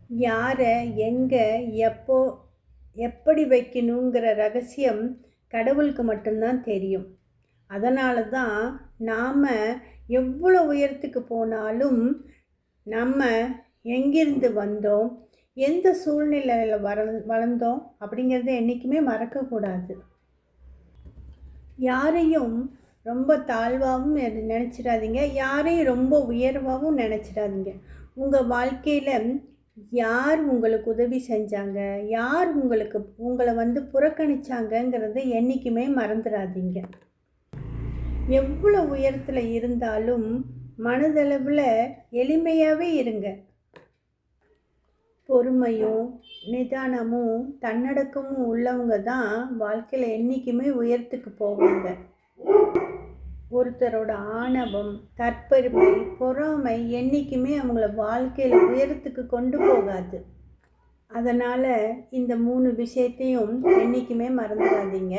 யாரை எங்கே எப்போ எப்படி வைக்கணுங்கிற ரகசியம் கடவுளுக்கு மட்டும்தான் தெரியும். அதனால தான் நாம் எவ்வளோ உயரத்துக்கு போனாலும் நம்ம எங்கிருந்து வந்தோம், எந்த சூழ்நிலையில் வளர்ந்தோம் அப்படிங்கிறத என்றைக்குமே மறக்கக்கூடாது. யாரையும் ரொம்ப தாழ்வாகவும் நினச்சிடாதீங்க, யாரையும் ரொம்ப உயர்வாகவும் நினச்சிடாதீங்க. உங்கள் வாழ்க்கையில் யார் உங்களுக்கு உதவி செஞ்சாங்க, யார் உங்களை புறக்கணிச்சாங்கங்கிறத என்றைக்குமே மறந்துடாதீங்க. எவ்வளோ உயரத்தில் இருந்தாலும் மனதளவில் எளிமையாகவே இருங்க. பொறுமையும் நிதானமும் தன்னடக்கமும் உள்ளவங்க தான் வாழ்க்கையில் என்றைக்குமே உயரத்துக்கு போவாங்க. ஒருத்தரோட ஆணவம், தற்பெருமை, பொறாமை என்றைக்குமே அவங்கள வாழ்க்கையில் உயரத்துக்கு கொண்டு போகாது. அதனால் இந்த 3 விஷயத்தையும் என்றைக்குமே மறந்துடாதீங்க.